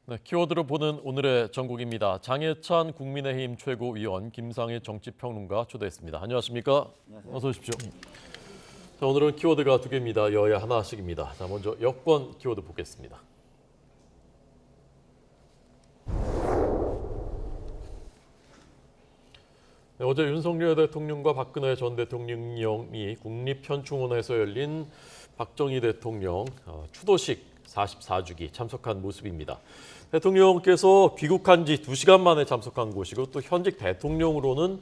네, 키워드로 보는 오늘의 전국입니다. 장해찬 국민의힘 최고위원, 김상희 정치평론가 초대했습니다. 안녕하십니까? 안녕하세요. 어서 오십시오. 자, 오늘은 키워드가 두 개입니다. 여야 하나씩입니다. 자, 먼저 여권 키워드 보겠습니다. 네, 어제 윤석열 대통령과 박근혜 전 대통령이 국립현충원에서 열린 박정희 대통령 추도식 44주기 참석한 모습입니다. 대통령께서 귀국한 지 2시간 만에 참석한 곳이고 또 현직 대통령으로는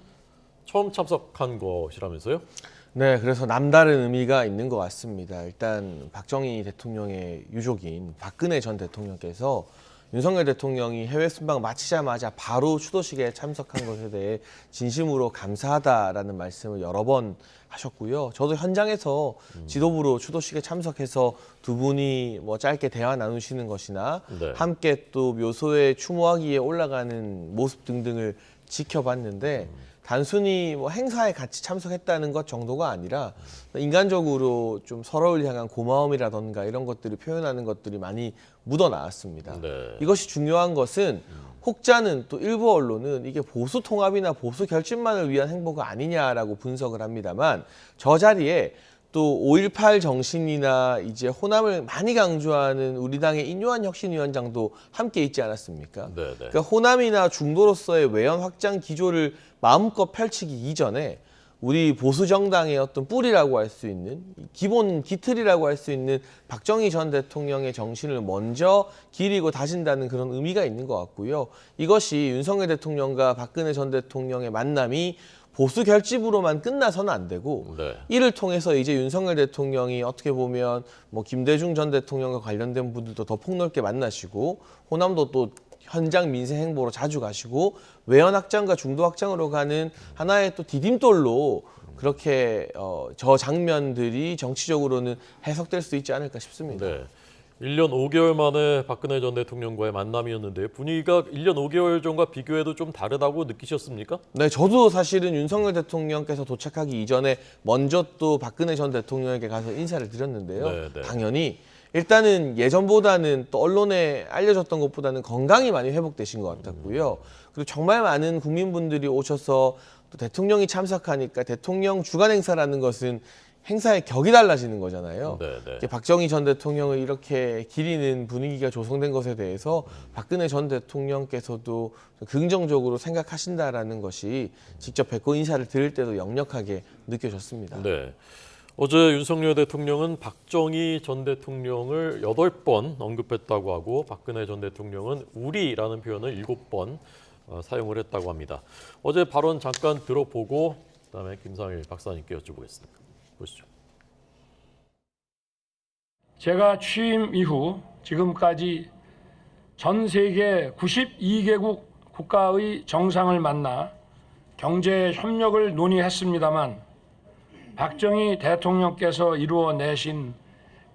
처음 참석한 것이라면서요? 네, 그래서 남다른 의미가 있는 것 같습니다. 일단 박정희 대통령의 유족인 박근혜 전 대통령께서 윤석열 대통령이 해외 순방 마치자마자 바로 추도식에 참석한 것에 대해 진심으로 감사하다라는 말씀을 여러 번 하셨고요. 저도 현장에서 지도부로 추도식에 참석해서 두 분이 짧게 대화 나누시는 것이나 네. 함께 또 묘소에 추모하기에 올라가는 모습 등등을 지켜봤는데 단순히 행사에 같이 참석했다는 것 정도가 아니라 인간적으로 좀 서로를 향한 고마움이라던가 이런 것들을 표현하는 것들이 많이 묻어나왔습니다. 네. 이것이 중요한 것은 혹자는 또 일부 언론은 이게 보수 통합이나 보수 결집만을 위한 행보가 아니냐라고 분석을 합니다만 저 자리에 또 5.18 정신이나 이제 호남을 많이 강조하는 우리 당의 인요한 혁신위원장도 함께 있지 않았습니까? 네네. 그러니까 호남이나 중도로서의 외연 확장 기조를 마음껏 펼치기 이전에 우리 보수 정당의 어떤 뿌리라고 할 수 있는 기본 기틀이라고 할 수 있는 박정희 전 대통령의 정신을 먼저 기리고 다진다는 그런 의미가 있는 것 같고요. 이것이 윤석열 대통령과 박근혜 전 대통령의 만남이 보수 결집으로만 끝나서는 안 되고 네. 이를 통해서 이제 윤석열 대통령이 어떻게 보면 김대중 전 대통령과 관련된 분들도 더 폭넓게 만나시고 호남도 또 현장 민생 행보로 자주 가시고 외연 확장과 중도 확장으로 가는 하나의 또 디딤돌로 그렇게 저 장면들이 정치적으로는 해석될 수 있지 않을까 싶습니다. 네. 1년 5개월 만에 박근혜 전 대통령과의 만남이었는데 분위기가 1년 5개월 전과 비교해도 좀 다르다고 느끼셨습니까? 네, 저도 사실은 윤석열 대통령께서 도착하기 이전에 먼저 또 박근혜 전 대통령에게 가서 인사를 드렸는데요. 네, 네. 당연히 일단은 예전보다는 또 언론에 알려졌던 것보다는 건강이 많이 회복되신 것 같았고요. 그리고 정말 많은 국민분들이 오셔서 또 대통령이 참석하니까 대통령 주관 행사라는 것은 행사의 격이 달라지는 거잖아요. 네. 박정희 전 대통령을 이렇게 기리는 분위기가 조성된 것에 대해서 박근혜 전 대통령께서도 긍정적으로 생각하신다라는 것이 직접 뵙고 인사를 드릴 때도 역력하게 느껴졌습니다. 네. 어제 윤석열 대통령은 박정희 전 대통령을 8번 언급했다고 하고 박근혜 전 대통령은 우리라는 표현을 7번 사용을 했다고 합니다. 어제 발언 잠깐 들어보고 그다음에 김상일 박사님께 여쭤보겠습니다. 보시죠. 제가 취임 이후 지금까지 전 세계 92개국 국가의 정상을 만나 경제 협력을 논의했습니다만 박정희 대통령께서 이루어내신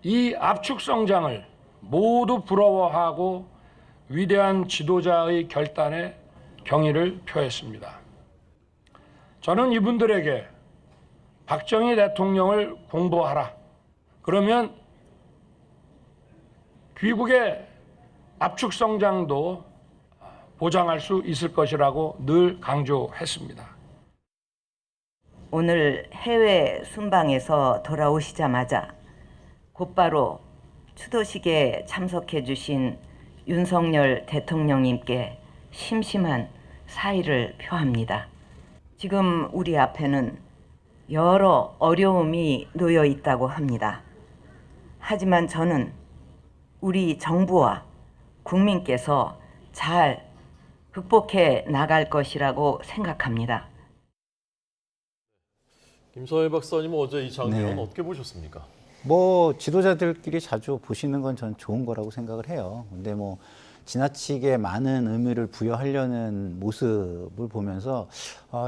이 압축 성장을 모두 부러워하고 위대한 지도자의 결단에 경의를 표했습니다. 저는 이분들에게 박정희 대통령을 공부하라. 그러면 귀국의 압축 성장도 보장할 수 있을 것이라고 늘 강조했습니다. 오늘 해외 순방에서 돌아오시자마자 곧바로 추도식에 참석해 주신 윤석열 대통령님께 심심한 사의를 표합니다. 지금 우리 앞에는 여러 어려움이 놓여 있다고 합니다. 하지만 저는 우리 정부와 국민께서 잘 극복해 나갈 것이라고 생각합니다. 김성일 박사님은 어제 이 장면 네. 어떻게 보셨습니까? 지도자들끼리 자주 보시는 건 전 좋은 거라고 생각을 해요. 근데 지나치게 많은 의미를 부여하려는 모습을 보면서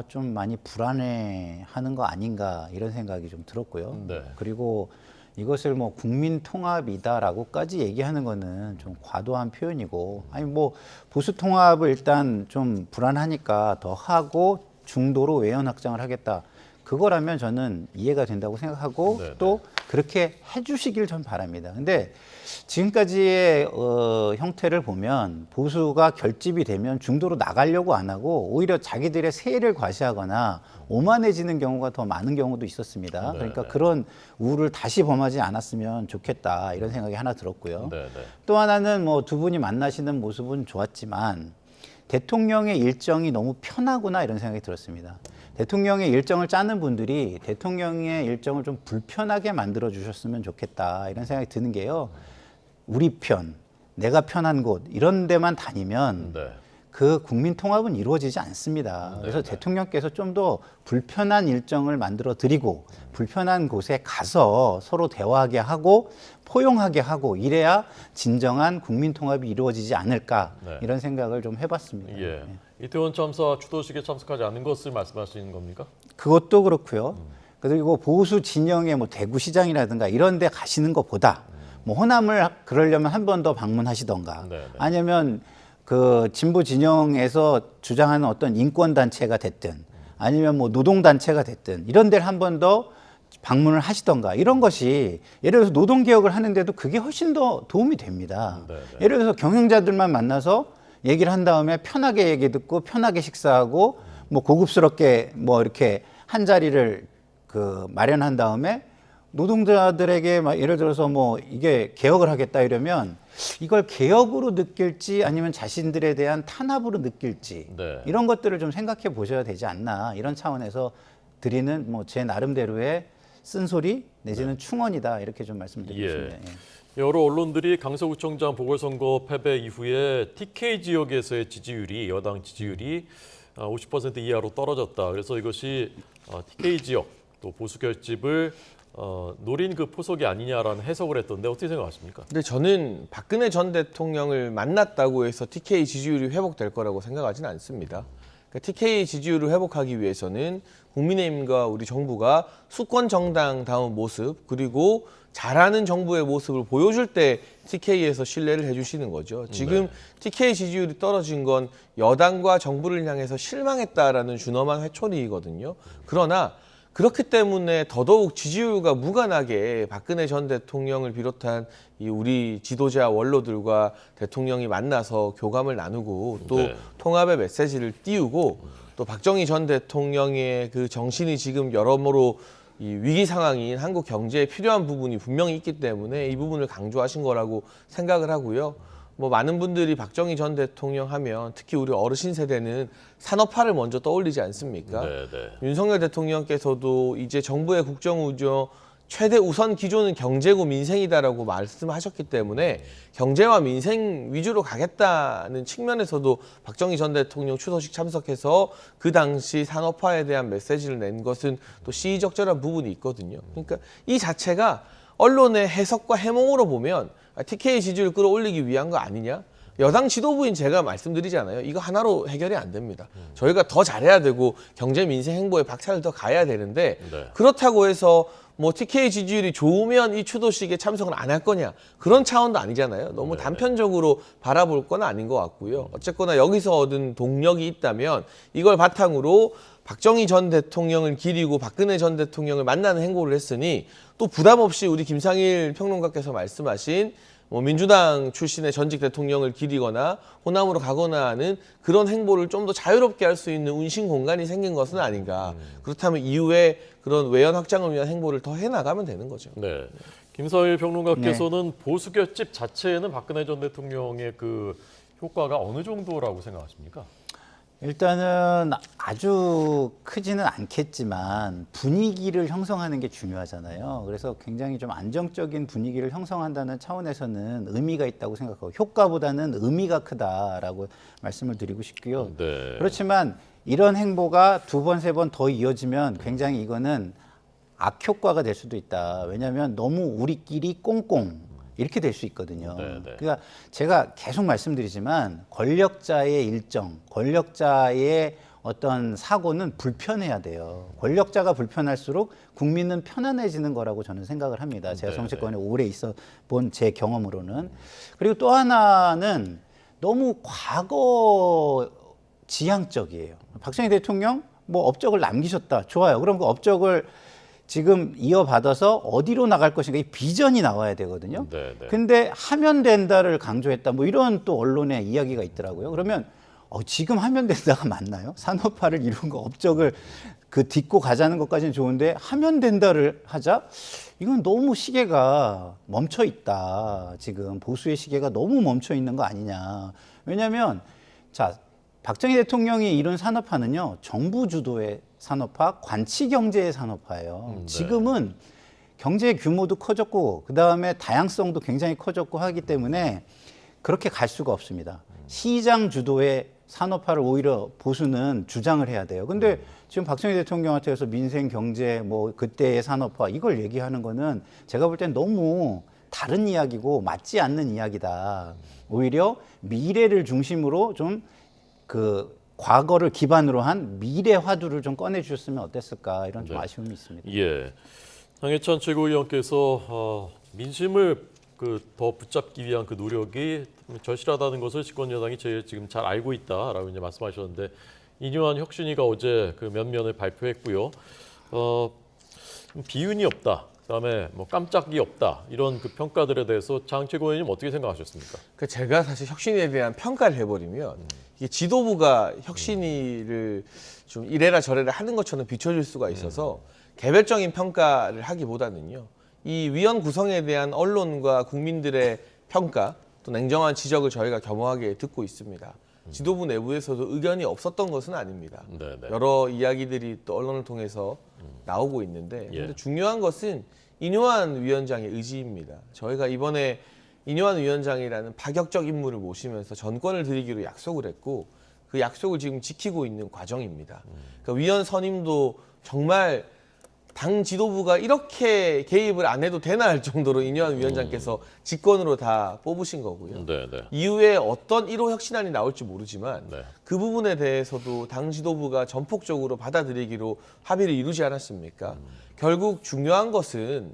좀 많이 불안해하는 거 아닌가 이런 생각이 좀 들었고요. 네. 그리고 이것을 국민 통합이다라고까지 얘기하는 거는 좀 과도한 표현이고, 보수 통합을 일단 좀 불안하니까 더 하고 중도로 외연 확장을 하겠다. 그거라면 저는 이해가 된다고 생각하고 네네. 또 그렇게 해주시길 전 바랍니다. 근데 지금까지의 형태를 보면 보수가 결집이 되면 중도로 나가려고 안 하고 오히려 자기들의 세를 과시하거나 오만해지는 경우가 더 많은 경우도 있었습니다. 그러니까 그런 우를 다시 범하지 않았으면 좋겠다 이런 생각이 하나 들었고요. 또 하나는 뭐 두 분이 만나시는 모습은 좋았지만 대통령의 일정이 너무 편하구나 이런 생각이 들었습니다. 대통령의 일정을 짜는 분들이 대통령의 일정을 좀 불편하게 만들어 주셨으면 좋겠다 이런 생각이 드는 게요. 우리 편, 내가 편한 곳 이런 데만 다니면 그 국민 통합은 이루어지지 않습니다. 그래서 대통령께서 좀 더 불편한 일정을 만들어 드리고 불편한 곳에 가서 서로 대화하게 하고 포용하게 하고 이래야 진정한 국민 통합이 이루어지지 않을까 이런 생각을 좀 해봤습니다. 예. 이태원 참사 추도식에 참석하지 않은 것을 말씀하시는 겁니까? 그것도 그렇고요. 그리고 보수 진영의 뭐 대구시장이라든가 이런 데 가시는 것보다 뭐 호남을 그러려면 한 번 더 방문하시던가 아니면 그 진보 진영에서 주장하는 어떤 인권 단체가 됐든 아니면 뭐 노동 단체가 됐든 이런 데를 한 번 더 방문을 하시던가 이런 것이 예를 들어서 노동 개혁을 하는데도 그게 훨씬 더 도움이 됩니다. 예를 들어서 경영자들만 만나서 얘기를 한 다음에 편하게 얘기 듣고 편하게 식사하고 뭐 고급스럽게 뭐 이렇게 한 자리를 그 마련한 다음에 노동자들에게 막 예를 들어서 뭐 이게 개혁을 하겠다 이러면 이걸 개혁으로 느낄지 아니면 자신들에 대한 탄압으로 느낄지 이런 것들을 좀 생각해 보셔야 되지 않나 이런 차원에서 드리는 뭐 제 나름대로의 쓴소리 내지는 충언이다 이렇게 좀 말씀드리겠습니다. 여러 언론들이 강서구청장 보궐선거 패배 이후에 TK 지역에서의 지지율이 여당 지지율이 50% 이하로 떨어졌다. 그래서 이것이 TK 지역 또 보수 결집을 노린 그 포석이 아니냐라는 해석을 했던데 어떻게 생각하십니까? 근데 저는 박근혜 전 대통령을 만났다고 해서 TK 지지율이 회복될 거라고 생각하지는 않습니다. 그러니까 TK 지지율을 회복하기 위해서는 국민의힘과 우리 정부가 수권 정당다운 모습 그리고 잘하는 정부의 모습을 보여줄 때 TK에서 신뢰를 해주시는 거죠. 지금 TK 지지율이 떨어진 건 여당과 정부를 향해서 실망했다라는 준엄한 회초리이거든요. 그러나 그렇기 때문에 더더욱 지지율과 무관하게 박근혜 전 대통령을 비롯한 이 우리 지도자 원로들과 대통령이 만나서 교감을 나누고 또 통합의 메시지를 띄우고 또 박정희 전 대통령의 그 정신이 지금 여러모로 이 위기 상황인 한국 경제에 필요한 부분이 분명히 있기 때문에 이 부분을 강조하신 거라고 생각을 하고요. 뭐 많은 분들이 박정희 전 대통령 하면 특히 우리 어르신 세대는 산업화를 먼저 떠올리지 않습니까? 윤석열 대통령께서도 이제 정부의 국정우정 최대 우선 기조는 경제고 민생이다라고 말씀하셨기 때문에 경제와 민생 위주로 가겠다는 측면에서도 박정희 전 대통령 추도식 참석해서 그 당시 산업화에 대한 메시지를 낸 것은 또 시의적절한 부분이 있거든요. 그러니까 이 자체가 언론의 해석과 해몽으로 보면 TK 지지율 끌어올리기 위한 거 아니냐? 여당 지도부인 제가 말씀드리잖아요. 이거 하나로 해결이 안 됩니다. 저희가 더 잘해야 되고 경제 민생 행보에 박차를 더 가야 되는데 그렇다고 해서 뭐 TK 지지율이 좋으면 이 추도식에 참석을 안 할 거냐 그런 차원도 아니잖아요. 너무 단편적으로 바라볼 건 아닌 것 같고요. 어쨌거나 여기서 얻은 동력이 있다면 이걸 바탕으로 박정희 전 대통령을 기리고 박근혜 전 대통령을 만나는 행보를 했으니 또 부담 없이 우리 김상일 평론가께서 말씀하신 뭐 민주당 출신의 전직 대통령을 기리거나 호남으로 가거나 하는 그런 행보를 좀 더 자유롭게 할 수 있는 운신 공간이 생긴 것은 아닌가. 그렇다면 이후에 그런 외연 확장을 위한 행보를 더 해나가면 되는 거죠. 네. 김상일 평론가께서는 보수 결집 자체에는 박근혜 전 대통령의 그 효과가 어느 정도라고 생각하십니까? 일단은 아주 크지는 않겠지만 분위기를 형성하는 게 중요하잖아요. 그래서 굉장히 좀 안정적인 분위기를 형성한다는 차원에서는 의미가 있다고 생각하고 효과보다는 의미가 크다라고 말씀을 드리고 싶고요. 그렇지만 이런 행보가 두 번, 세 번 더 이어지면 굉장히 이거는 악효과가 될 수도 있다. 왜냐하면 너무 우리끼리 꽁꽁 이렇게 될 수 있거든요. 그러니까 제가 계속 말씀드리지만 권력자의 일정, 권력자의 어떤 사고는 불편해야 돼요. 권력자가 불편할수록 국민은 편안해지는 거라고 저는 생각을 합니다. 제가 정치권에 오래 있어 본 제 경험으로는. 그리고 또 하나는 너무 과거 지향적이에요. 박정희 대통령 뭐 업적을 남기셨다. 좋아요. 그럼 그 업적을 지금 이어받아서 어디로 나갈 것인가 이 비전이 나와야 되거든요. 네, 네. 근데 하면 된다를 강조했다. 뭐 이런 또 언론의 이야기가 있더라고요. 그러면 지금 하면 된다가 맞나요? 산업화를 이룬 거 업적을 그 딛고 가자는 것까지는 좋은데 하면 된다를 하자? 이건 너무 시계가 멈춰 있다. 지금 보수의 시계가 너무 멈춰 있는 거 아니냐. 왜냐하면 자 박정희 대통령이 이룬 산업화는요. 정부 주도의 산업화, 관치 경제의 산업화예요. 네. 지금은 경제 규모도 커졌고 그 다음에 다양성도 굉장히 커졌고 하기 때문에 그렇게 갈 수가 없습니다. 시장 주도의 산업화를 오히려 보수는 주장을 해야 돼요. 근데 지금 박정희 대통령한테 서 민생 경제 뭐 그때의 산업화 이걸 얘기하는 거는 제가 볼 땐 너무 다른 이야기고 맞지 않는 이야기다. 오히려 미래를 중심으로 좀 그 과거를 기반으로 한 미래 화두를 좀 꺼내 주셨으면 어땠을까 이런 좀 네. 아쉬움이 있습니다. 예, 황해찬 최고위원께서 민심을 더 붙잡기 위한 그 노력이 절실하다는 것을 집권 여당이 지금 잘 알고 있다라고 이제 말씀하셨는데 이뇨한 혁신위가 어제 그 면면을 발표했고요. 비윤이 없다. 그다음에 뭐 깜짝이 없다. 이런 그 평가들에 대해서 장 최고위원님 어떻게 생각하셨습니까? 그 제가 사실 혁신에 대한 평가를 해버리면 이게 지도부가 혁신위를 좀 이래라 저래라 하는 것처럼 비춰질 수가 있어서 개별적인 평가를 하기보다는요. 이 위원 구성에 대한 언론과 국민들의 평가 또 냉정한 지적을 저희가 겸허하게 듣고 있습니다. 지도부 내부에서도 의견이 없었던 것은 아닙니다. 네네. 여러 이야기들이 또 언론을 통해서 나오고 있는데 예. 근데 중요한 것은 이뇨한 위원장의 의지입니다. 저희가 이번에 이뇨한 위원장이라는 파격적 인물을 모시면서 전권을 드리기로 약속을 했고 그 약속을 지금 지키고 있는 과정입니다. 그러니까 위원 선임도 정말 당 지도부가 이렇게 개입을 안 해도 되나 할 정도로 이뇨한 위원장께서 직권으로 다 뽑으신 거고요. 네네. 이후에 어떤 1호 혁신안이 나올지 모르지만 네. 그 부분에 대해서도 당 지도부가 전폭적으로 받아들이기로 합의를 이루지 않았습니까? 결국 중요한 것은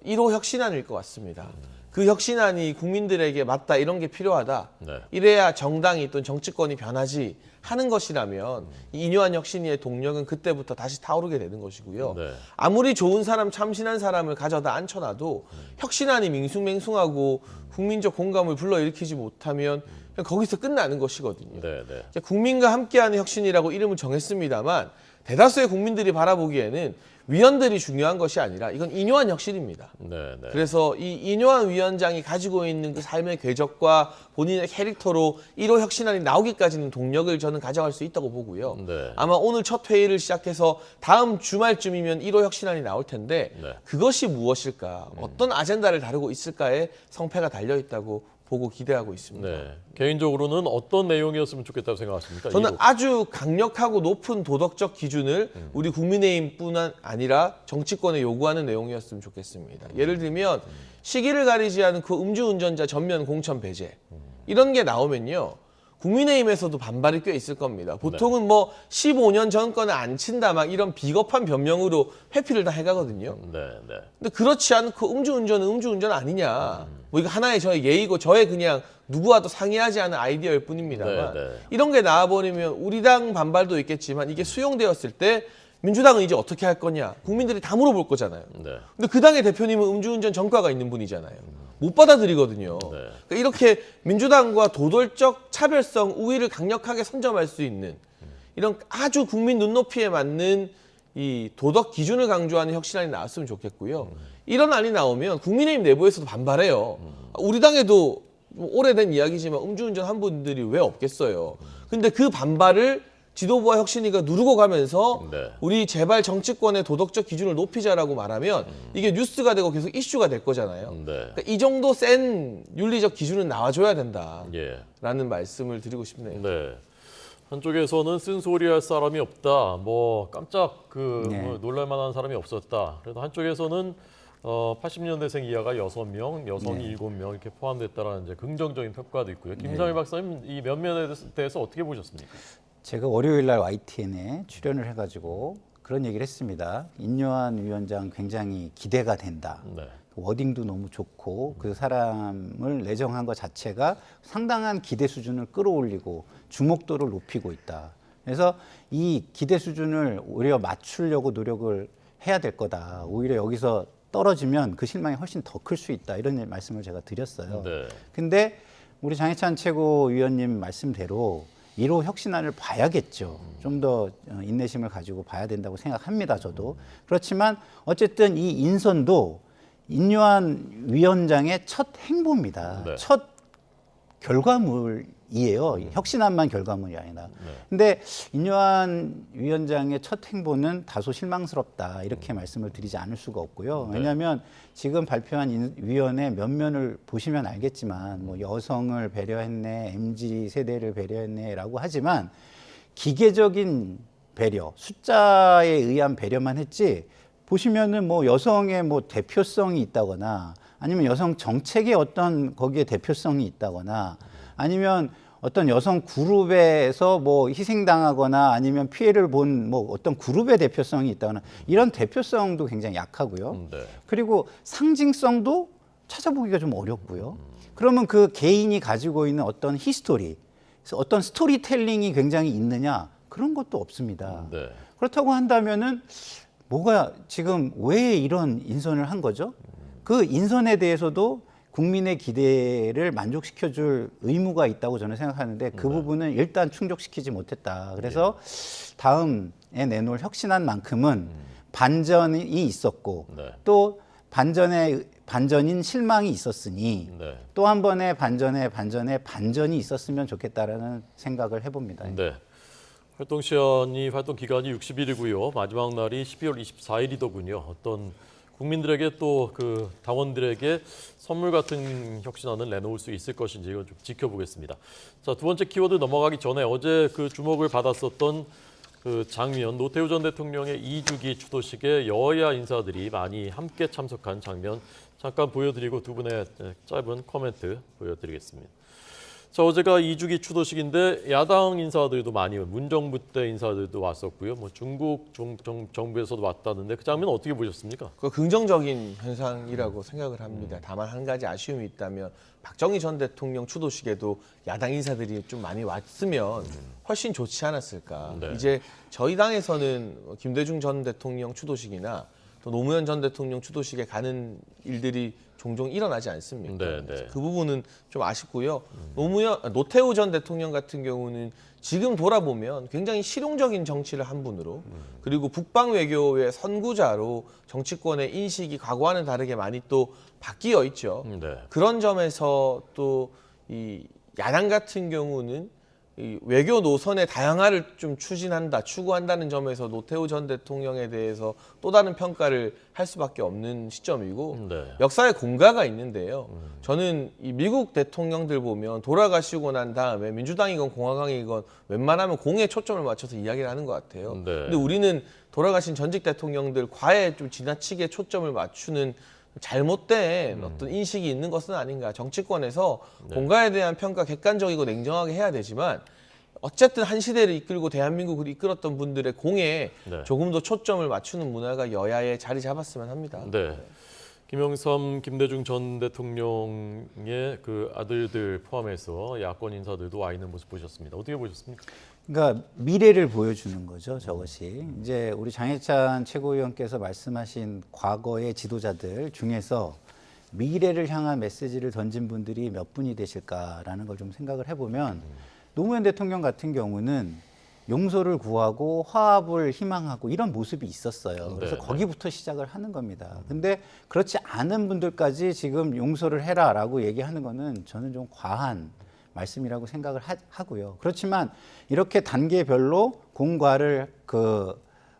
1호 혁신안일 것 같습니다. 그 혁신안이 국민들에게 맞다 이런 게 필요하다. 네. 이래야 정당이 또는 정치권이 변하지 하는 것이라면 이 이뇨한 혁신위의 동력은 그때부터 다시 타오르게 되는 것이고요. 네. 아무리 좋은 사람, 참신한 사람을 가져다 앉혀놔도 혁신안이 밍숭맹숭하고 국민적 공감을 불러일으키지 못하면 그냥 거기서 끝나는 것이거든요. 네네. 이제 국민과 함께하는 혁신이라고 이름을 정했습니다만 대다수의 국민들이 바라보기에는 위원들이 중요한 것이 아니라 이건 이뇨한 혁신입니다. 네네. 그래서 이 이뇨한 위원장이 가지고 있는 그 삶의 궤적과 본인의 캐릭터로 1호 혁신안이 나오기까지는 동력을 저는 가져갈 수 있다고 보고요. 네. 아마 오늘 첫 회의를 시작해서 다음 주말쯤이면 1호 혁신안이 나올 텐데 네. 그것이 무엇일까, 어떤 아젠다를 다루고 있을까에 성패가 달려있다고 보고 기대하고 있습니다. 네. 개인적으로는 어떤 내용이었으면 좋겠다고 생각하십니까? 저는 1호. 아주 강력하고 높은 도덕적 기준을 우리 국민의힘뿐 아니라 정치권에 요구하는 내용이었으면 좋겠습니다. 예를 들면 시기를 가리지 않은 그 음주운전자 전면 공천 배제 이런 게 나오면요. 국민의힘에서도 반발이 꽤 있을 겁니다. 보통은 뭐 15년 전 거는 안 친다 막 이런 비겁한 변명으로 회피를 다 해가거든요. 네네. 근데 그렇지 않고 음주운전은 음주운전 아니냐. 뭐 이거 하나의 저의 예의고 저의 그냥 누구와도 상의하지 않은 아이디어일 뿐입니다만 네, 네. 이런 게 나와버리면 우리 당 반발도 있겠지만 이게 수용되었을 때 민주당은 이제 어떻게 할 거냐. 국민들이 다 물어볼 거잖아요. 네. 근데 그 당의 대표님은 음주운전 전과가 있는 분이잖아요. 못 받아들이거든요. 네. 그러니까 이렇게 민주당과 도덕적 차별성 우위를 강력하게 선점할 수 있는 이런 아주 국민 눈높이에 맞는 이 도덕 기준을 강조하는 혁신안이 나왔으면 좋겠고요. 이런 안이 나오면 국민의힘 내부에서도 반발해요. 우리 당에도 뭐 오래된 이야기지만 음주운전 한 분들이 왜 없겠어요. 근데 그 반발을 지도부와 혁신위가 누르고 가면서 네. 우리 제발 정치권의 도덕적 기준을 높이자라고 말하면 이게 뉴스가 되고 계속 이슈가 될 거잖아요. 네. 그러니까 이 정도 센 윤리적 기준은 나와줘야 된다라는 예. 말씀을 드리고 싶네요. 네. 한쪽에서는 쓴소리할 사람이 없다. 뭐 깜짝 네. 뭐 놀랄만한 사람이 없었다. 그래도 한쪽에서는 80년대생 이하가 6명, 여성이 7명 이렇게 포함됐다라는 이제 긍정적인 평가도 있고요. 김상일 박사님 이 면면에 대해서 어떻게 보셨습니까? 제가 월요일 날 YTN에 출연을 해가지고 그런 얘기를 했습니다. 인요한 위원장 굉장히 기대가 된다. 네. 워딩도 너무 좋고 그 사람을 내정한 것 자체가 상당한 기대 수준을 끌어올리고 주목도를 높이고 있다. 그래서 이 기대 수준을 오히려 맞추려고 노력을 해야 될 거다. 오히려 여기서 떨어지면 그 실망이 훨씬 더 클 수 있다. 이런 말씀을 제가 드렸어요. 네. 근데 우리 장해찬 최고위원님 말씀대로 1호 혁신안을 봐야겠죠. 좀 더 인내심을 가지고 봐야 된다고 생각합니다. 저도. 그렇지만 어쨌든 이 인선도 인요한 위원장의 첫 행보입니다. 네. 첫 결과물이에요. 혁신안만 결과물이 아니라. 근데 인요한 위원장의 첫 행보는 다소 실망스럽다. 이렇게 말씀을 드리지 않을 수가 없고요. 왜냐하면 지금 발표한 위원회 면면을 보시면 알겠지만 뭐 여성을 배려했네, MZ 세대를 배려했네라고 하지만 기계적인 배려, 숫자에 의한 배려만 했지 보시면은 뭐 여성의 뭐 대표성이 있다거나 아니면 여성 정책의 어떤 거기에 대표성이 있다거나 아니면 어떤 여성 그룹에서 뭐 희생당하거나 아니면 피해를 본 뭐 어떤 그룹의 대표성이 있다거나 이런 대표성도 굉장히 약하고요. 네. 그리고 상징성도 찾아보기가 좀 어렵고요. 그러면 그 개인이 가지고 있는 어떤 히스토리, 어떤 스토리텔링이 굉장히 있느냐 그런 것도 없습니다. 네. 그렇다고 한다면은 뭐가 지금 왜 이런 인선을 한 거죠? 그 인선에 대해서도 국민의 기대를 만족시켜줄 의무가 있다고 저는 생각하는데 그 부분은 일단 충족시키지 못했다. 그래서 다음에 내놓을 혁신안만큼은 반전이 있었고 네. 또 반전인 실망이 있었으니 네. 또 한 번의 반전이 있었으면 좋겠다라는 생각을 해봅니다. 네. 활동 기간이 60일이고요. 마지막 날이 12월 24일이더군요. 어떤 국민들에게 또 그 당원들에게 선물 같은 혁신안을 내놓을 수 있을 것인지 이건 좀 지켜보겠습니다. 자, 두 번째 키워드 넘어가기 전에 어제 그 주목을 받았었던 그 장면, 노태우 전 대통령의 2주기 추도식에 여야 인사들이 많이 함께 참석한 장면 잠깐 보여드리고 두 분의 짧은 코멘트 보여드리겠습니다. 자, 어제가 2주기 추도식인데 야당 인사들도 많이 문정부 때 인사들도 왔었고요. 뭐 중국 정부에서도 왔다는데 그 장면 어떻게 보셨습니까? 그 긍정적인 현상이라고 생각을 합니다. 다만 한 가지 아쉬움이 있다면 박정희 전 대통령 추도식에도 야당 인사들이 좀 많이 왔으면 훨씬 좋지 않았을까. 네. 이제 저희 당에서는 김대중 전 대통령 추도식이나 또 노무현 전 대통령 추도식에 가는 일들이 종종 일어나지 않습니까? 네, 네. 그래서 그 부분은 좀 아쉽고요. 노태우 전 대통령 같은 경우는 지금 돌아보면 굉장히 실용적인 정치를 한 분으로 그리고 북방 외교의 선구자로 정치권의 인식이 과거와는 다르게 많이 또 바뀌어 있죠. 네. 그런 점에서 또 이 야당 같은 경우는 이 외교 노선의 다양화를 좀 추구한다는 점에서 노태우 전 대통령에 대해서 또 다른 평가를 할 수밖에 없는 시점이고 네. 역사에 공가가 있는데요. 저는 이 미국 대통령들 보면 돌아가시고 난 다음에 민주당이건 공화당이건 웬만하면 공에 초점을 맞춰서 이야기를 하는 것 같아요. 네. 근데 우리는 돌아가신 전직 대통령들 과에 좀 지나치게 초점을 맞추는 잘못된 어떤 인식이 있는 것은 아닌가. 정치권에서 공가에 대한 평가 객관적이고 냉정하게 해야 되지만 어쨌든 한 시대를 이끌고 대한민국을 이끌었던 분들의 공에 네. 조금 더 초점을 맞추는 문화가 여야에 자리 잡았으면 합니다. 네. 김영삼, 김대중 전 대통령의 그 아들들 포함해서 야권 인사들도 와 있는 모습 보셨습니다. 어떻게 보셨습니까? 그러니까 미래를 보여주는 거죠. 저것이 이제 우리 장해찬 최고위원께서 말씀하신 과거의 지도자들 중에서 미래를 향한 메시지를 던진 분들이 몇 분이 되실까라는 걸 좀 생각을 해보면 노무현 대통령 같은 경우는 용서를 구하고 화합을 희망하고 이런 모습이 있었어요. 그래서 네, 네. 거기부터 시작을 하는 겁니다. 근데 그렇지 않은 분들까지 지금 용서를 해라라고 얘기하는 거는 저는 좀 과한 말씀이라고 생각을 하고요. 그렇지만 이렇게 단계별로 공과를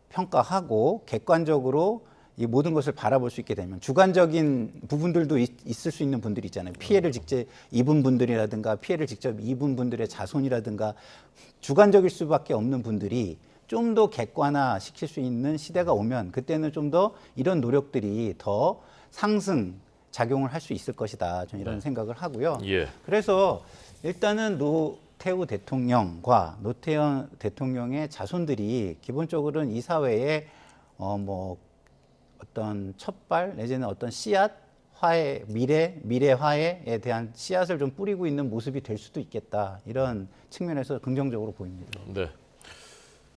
평가하고 객관적으로 이 모든 것을 바라볼 수 있게 되면 주관적인 부분들도 있을 수 있는 분들이 있잖아요. 피해를 직접 입은 분들이라든가 피해를 직접 입은 분들의 자손이라든가 주관적일 수밖에 없는 분들이 좀 더 객관화 시킬 수 있는 시대가 오면 그때는 좀 더 이런 노력들이 더 상승 작용을 할 수 있을 것이다. 저는 이런 생각을 하고요. 예. 그래서 일단은 노태우 대통령과 노태우 대통령의 자손들이 기본적으로는 이 사회에 어떤 첫발 내지는 어떤 씨앗 화해 미래 화해에 대한 씨앗을 좀 뿌리고 있는 모습이 될 수도 있겠다. 이런 측면에서 긍정적으로 보입니다. 네.